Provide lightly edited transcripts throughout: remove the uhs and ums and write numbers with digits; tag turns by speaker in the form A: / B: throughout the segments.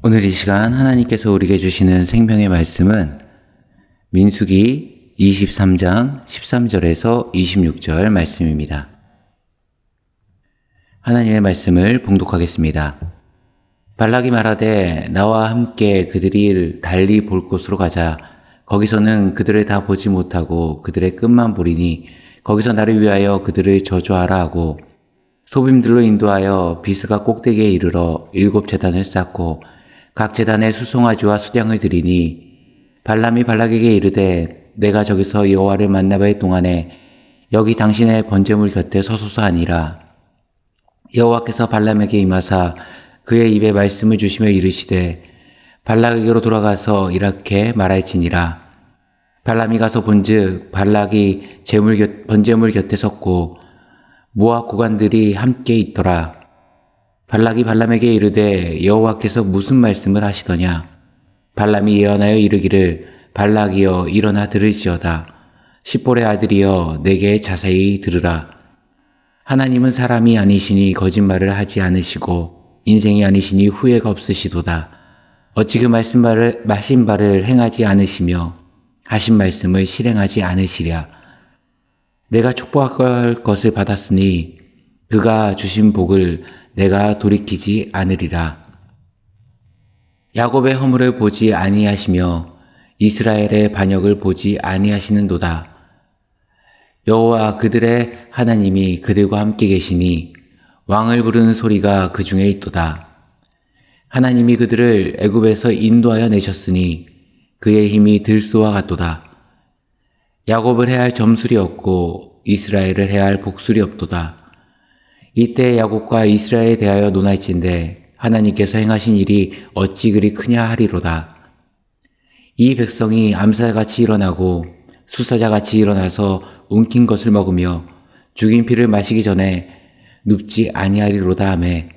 A: 오늘 이 시간 하나님께서 우리에게 주시는 생명의 말씀은 민수기 23장 13절에서 26절 말씀입니다. 하나님의 말씀을 봉독하겠습니다. 발락이 말하되 나와 함께 그들이 달리 볼 곳으로 가자. 거기서는 그들을 다 보지 못하고 그들의 끝만 보리니 거기서 나를 위하여 그들을 저주하라 하고 소빔들로 인도하여 비스가 꼭대기에 이르러 7 제단을 쌓고 각 제단에 수송아지와 수량을 드리니 발람이 발락에게 이르되 내가 저기서 여호와를 만나뵐 동안에 여기 당신의 번제물 곁에 서소서 하니라. 여호와께서 발람에게 임하사 그의 입에 말씀을 주시며 이르시되 발락에게로 돌아가서 이렇게 말할지니라. 발람이 가서 본즉 발락이 번제물 곁에 섰고 모압 고관들이 함께 있더라. 발락이 발람에게 이르되 여호와께서 무슨 말씀을 하시더냐. 발람이 예언하여 이르기를 발락이여 일어나 들을지어다. 십볼의 아들이여 내게 자세히 들으라. 하나님은 사람이 아니시니 거짓말을 하지 않으시고 인생이 아니시니 후회가 없으시도다. 어찌 그 하신 바를 행하지 않으시며 하신 말씀을 실행하지 않으시랴. 내가 축복할 것을 받았으니 그가 주신 복을 내가 돌이키지 않으리라. 야곱의 허물을 보지 아니하시며 이스라엘의 반역을 보지 아니하시는도다. 여호와 그들의 하나님이 그들과 함께 계시니 왕을 부르는 소리가 그 중에 있도다. 하나님이 그들을 애굽에서 인도하여 내셨으니 그의 힘이 들소와 같도다. 야곱을 해할 점술이 없고 이스라엘을 해할 복술이 없도다. 이때 야곱과 이스라엘에 대하여 논할진대 하나님께서 행하신 일이 어찌 그리 크냐 하리로다. 이 백성이 암살같이 일어나고 수사자같이 일어나서 움킨 것을 먹으며 죽인 피를 마시기 전에 눕지 아니하리로다 하매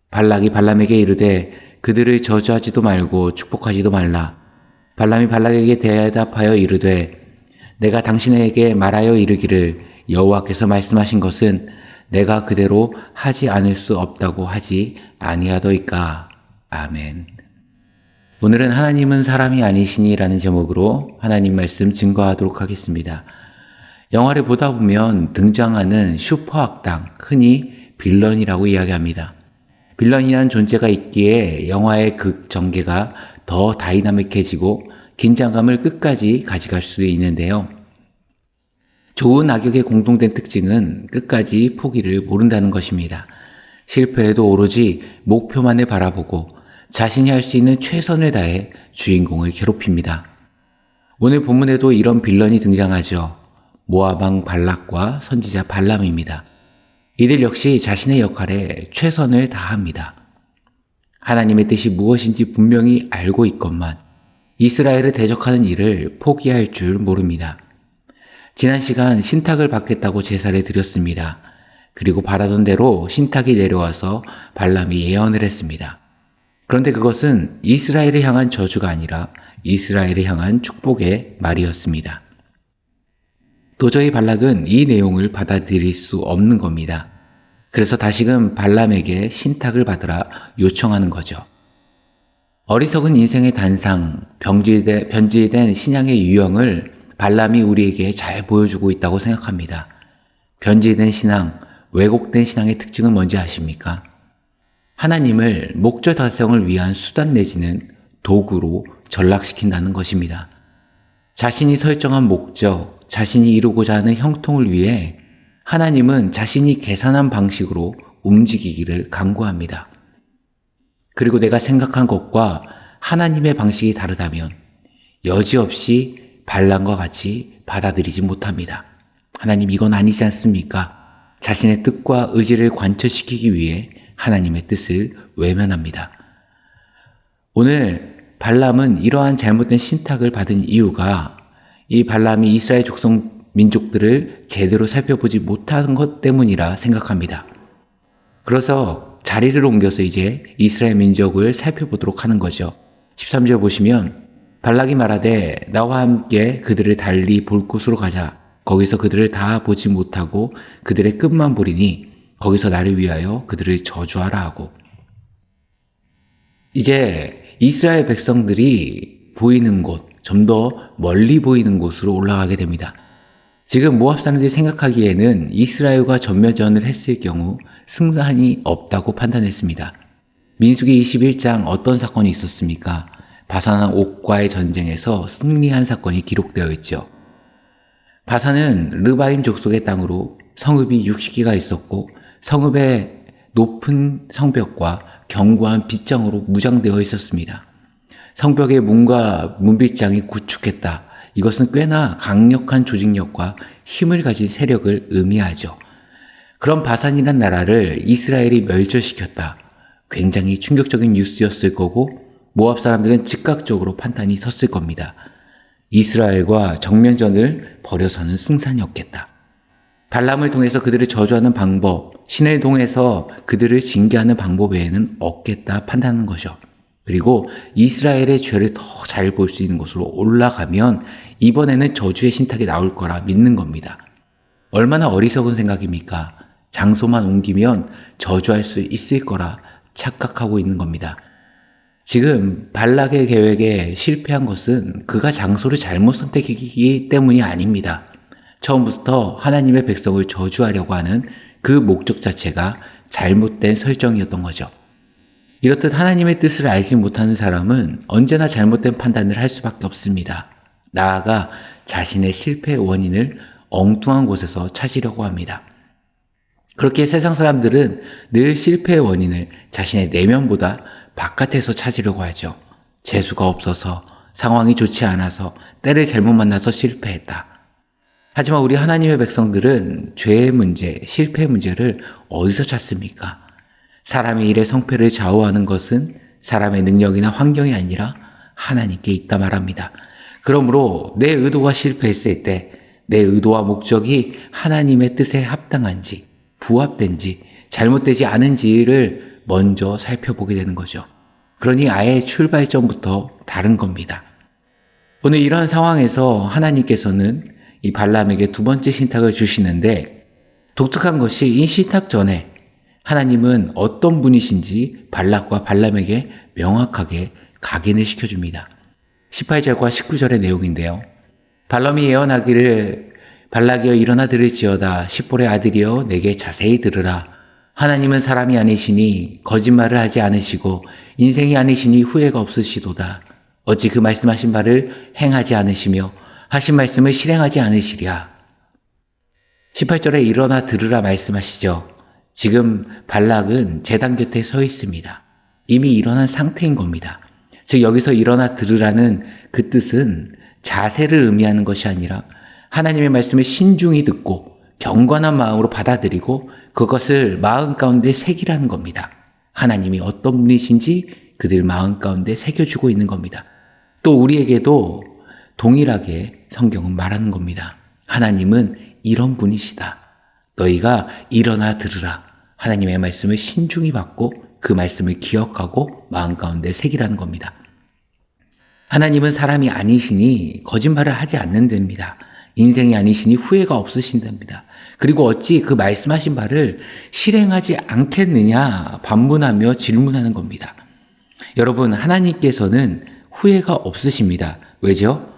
A: 발락이 발람에게 이르되 그들을 저주하지도 말고 축복하지도 말라. 발람이 발락에게 대답하여 이르되 내가 당신에게 말하여 이르기를 여호와께서 말씀하신 것은 내가 그대로 하지 않을 수 없다고 하지 아니하더이까. 아멘. 오늘은 하나님은 사람이 아니시니라는 제목으로 하나님 말씀 증거하도록 하겠습니다. 영화를 보다 보면 등장하는 슈퍼악당, 흔히 빌런이라고 이야기합니다. 빌런이라는 존재가 있기에 영화의 극 전개가 더 다이나믹해지고 긴장감을 끝까지 가져갈 수 있는데요. 좋은 악역의 공통된 특징은 끝까지 포기를 모른다는 것입니다. 실패해도 오로지 목표만을 바라보고 자신이 할 수 있는 최선을 다해 주인공을 괴롭힙니다. 오늘 본문에도 이런 빌런이 등장하죠. 모압 왕 발락과 선지자 발람입니다. 이들 역시 자신의 역할에 최선을 다합니다. 하나님의 뜻이 무엇인지 분명히 알고 있건만 이스라엘을 대적하는 일을 포기할 줄 모릅니다. 지난 시간 신탁을 받겠다고 제사를 드렸습니다. 그리고 바라던 대로 신탁이 내려와서 발람이 예언을 했습니다. 그런데 그것은 이스라엘을 향한 저주가 아니라 이스라엘을 향한 축복의 말이었습니다. 도저히 발락은 이 내용을 받아들일 수 없는 겁니다. 그래서 다시금 발람에게 신탁을 받으라 요청하는 거죠. 어리석은 인생의 단상, 변질된 신앙의 유형을 발람이 우리에게 잘 보여주고 있다고 생각합니다. 변질된 신앙, 왜곡된 신앙의 특징은 뭔지 아십니까? 하나님을 목적 달성을 위한 수단 내지는 도구로 전락시킨다는 것입니다. 자신이 설정한 목적, 자신이 이루고자 하는 형통을 위해 하나님은 자신이 계산한 방식으로 움직이기를 간구합니다. 그리고 내가 생각한 것과 하나님의 방식이 다르다면 여지없이 발람과 같이 받아들이지 못합니다. 하나님 이건 아니지 않습니까? 자신의 뜻과 의지를 관철시키기 위해 하나님의 뜻을 외면합니다. 오늘 발람은 이러한 잘못된 신탁을 받은 이유가 이 발람이 이스라엘 민족들을 제대로 살펴보지 못한 것 때문이라 생각합니다. 그래서 자리를 옮겨서 이제 이스라엘 민족을 살펴보도록 하는 거죠. 13절 보시면 발락이 말하되 나와 함께 그들을 달리 볼 곳으로 가자. 거기서 그들을 다 보지 못하고 그들의 끝만 보리니 거기서 나를 위하여 그들을 저주하라 하고 이제 이스라엘 백성들이 보이는 곳, 좀 더 멀리 보이는 곳으로 올라가게 됩니다. 지금 모압 사람들이 생각하기에는 이스라엘과 전면전을 했을 경우 승산이 없다고 판단했습니다. 민수기 21장 어떤 사건이 있었습니까? 바산 옥과의 전쟁에서 승리한 사건이 기록되어 있죠. 바산은 르바임 족속의 땅으로 성읍이 60개가 있었고 성읍의 높은 성벽과 견고한 빗장으로 무장되어 있었습니다. 성벽의 문과 문빗장이 구축했다. 이것은 꽤나 강력한 조직력과 힘을 가진 세력을 의미하죠. 그런 바산이란 나라를 이스라엘이 멸절시켰다. 굉장히 충격적인 뉴스였을 거고 모압 사람들은 즉각적으로 판단이 섰을 겁니다. 이스라엘과 정면전을 벌여서는 승산이 없겠다. 발람을 통해서 그들을 저주하는 방법, 신을 통해서 그들을 징계하는 방법 외에는 없겠다 판단하는 거죠. 그리고 이스라엘의 죄를 더 잘 볼 수 있는 곳으로 올라가면 이번에는 저주의 신탁이 나올 거라 믿는 겁니다. 얼마나 어리석은 생각입니까? 장소만 옮기면 저주할 수 있을 거라 착각하고 있는 겁니다. 지금 발락의 계획에 실패한 것은 그가 장소를 잘못 선택했기 때문이 아닙니다. 처음부터 하나님의 백성을 저주하려고 하는 그 목적 자체가 잘못된 설정이었던 거죠. 이렇듯 하나님의 뜻을 알지 못하는 사람은 언제나 잘못된 판단을 할 수밖에 없습니다. 나아가 자신의 실패의 원인을 엉뚱한 곳에서 찾으려고 합니다. 그렇게 세상 사람들은 늘 실패의 원인을 자신의 내면보다 바깥에서 찾으려고 하죠. 재수가 없어서, 상황이 좋지 않아서, 때를 잘못 만나서 실패했다. 하지만 우리 하나님의 백성들은 죄의 문제, 실패의 문제를 어디서 찾습니까? 사람의 일의 성패를 좌우하는 것은 사람의 능력이나 환경이 아니라 하나님께 있다 말합니다. 그러므로 내 의도가 실패했을 때 내 의도와 목적이 하나님의 뜻에 합당한지, 부합된지, 잘못되지 않은지를 먼저 살펴보게 되는 거죠. 그러니 아예 출발점부터 다른 겁니다. 오늘 이러한 상황에서 하나님께서는 이 발람에게 두 번째 신탁을 주시는데 독특한 것이 이 신탁 전에 하나님은 어떤 분이신지 발락과 발람에게 명확하게 각인을 시켜줍니다. 18절과 19절의 내용인데요. 발람이 예언하기를 발락이여 일어나 들을지어다. 십볼의 아들이여 내게 자세히 들으라. 하나님은 사람이 아니시니 거짓말을 하지 않으시고 인생이 아니시니 후회가 없으시도다. 어찌 그 말씀하신 바를 행하지 않으시며 하신 말씀을 실행하지 않으시랴. 18절에 일어나 들으라 말씀하시죠. 지금 발락은 제단 곁에 서 있습니다. 이미 일어난 상태인 겁니다. 즉 여기서 일어나 들으라는 그 뜻은 자세를 의미하는 것이 아니라 하나님의 말씀을 신중히 듣고 경건한 마음으로 받아들이고 그것을 마음 가운데 새기라는 겁니다. 하나님이 어떤 분이신지 그들 마음 가운데 새겨주고 있는 겁니다. 또 우리에게도 동일하게 성경은 말하는 겁니다. 하나님은 이런 분이시다. 너희가 일어나 들으라. 하나님의 말씀을 신중히 받고 그 말씀을 기억하고 마음 가운데 새기라는 겁니다. 하나님은 사람이 아니시니 거짓말을 하지 않는답니다. 인생이 아니시니 후회가 없으신답니다. 그리고 어찌 그 말씀하신 바를 실행하지 않겠느냐 반문하며 질문하는 겁니다. 여러분, 하나님께서는 후회가 없으십니다. 왜죠?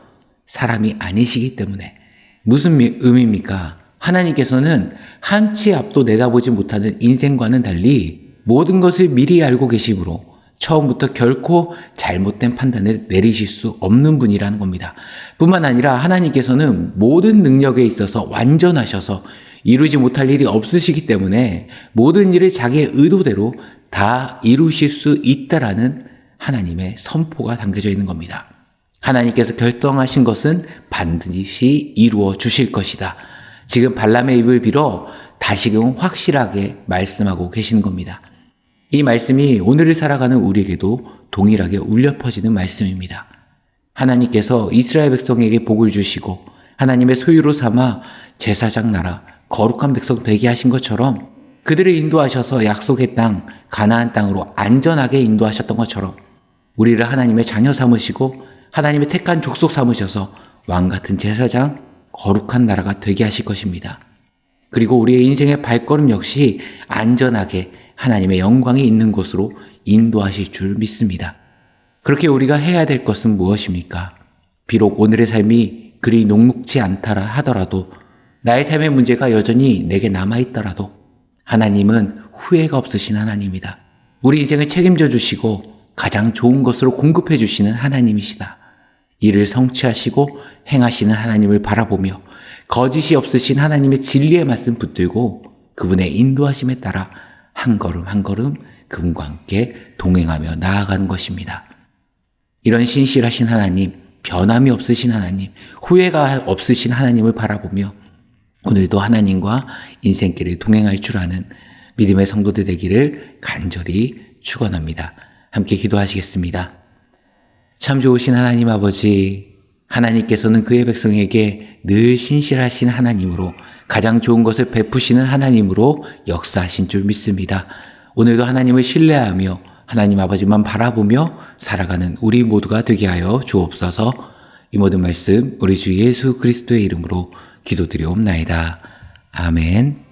A: 사람이 아니시기 때문에. 무슨 의미입니까? 하나님께서는 한 치 앞도 내다보지 못하는 인생과는 달리 모든 것을 미리 알고 계심으로 처음부터 결코 잘못된 판단을 내리실 수 없는 분이라는 겁니다. 뿐만 아니라 하나님께서는 모든 능력에 있어서 완전하셔서 이루지 못할 일이 없으시기 때문에 모든 일을 자기의 의도대로 다 이루실 수 있다라는 하나님의 선포가 담겨져 있는 겁니다. 하나님께서 결정하신 것은 반드시 이루어 주실 것이다. 지금 발람의 입을 빌어 다시금 확실하게 말씀하고 계시는 겁니다. 이 말씀이 오늘을 살아가는 우리에게도 동일하게 울려 퍼지는 말씀입니다. 하나님께서 이스라엘 백성에게 복을 주시고 하나님의 소유로 삼아 제사장 나라, 거룩한 백성 되게 하신 것처럼 그들을 인도하셔서 약속의 땅, 가나안 땅으로 안전하게 인도하셨던 것처럼 우리를 하나님의 자녀 삼으시고 하나님의 택한 족속 삼으셔서 왕같은 제사장, 거룩한 나라가 되게 하실 것입니다. 그리고 우리의 인생의 발걸음 역시 안전하게 하나님의 영광이 있는 곳으로 인도하실 줄 믿습니다. 그렇게 우리가 해야 될 것은 무엇입니까? 비록 오늘의 삶이 그리 녹록지 않다라 하더라도, 나의 삶의 문제가 여전히 내게 남아있더라도 하나님은 후회가 없으신 하나님이다. 우리 인생을 책임져 주시고 가장 좋은 것으로 공급해 주시는 하나님이시다. 이를 성취하시고 행하시는 하나님을 바라보며 거짓이 없으신 하나님의 진리의 말씀 붙들고 그분의 인도하심에 따라 한 걸음 한 걸음 그분과 함께 동행하며 나아가는 것입니다. 이런 신실하신 하나님, 변함이 없으신 하나님, 후회가 없으신 하나님을 바라보며 오늘도 하나님과 인생길을 동행할 줄 아는 믿음의 성도들 되기를 간절히 축원합니다. 함께 기도하시겠습니다. 참 좋으신 하나님 아버지, 하나님께서는 그의 백성에게 늘 신실하신 하나님으로 가장 좋은 것을 베푸시는 하나님으로 역사하신 줄 믿습니다. 오늘도 하나님을 신뢰하며 하나님 아버지만 바라보며 살아가는 우리 모두가 되게 하여 주옵소서. 이 모든 말씀 우리 주 예수 그리스도의 이름으로 기도드리옵나이다. 아멘.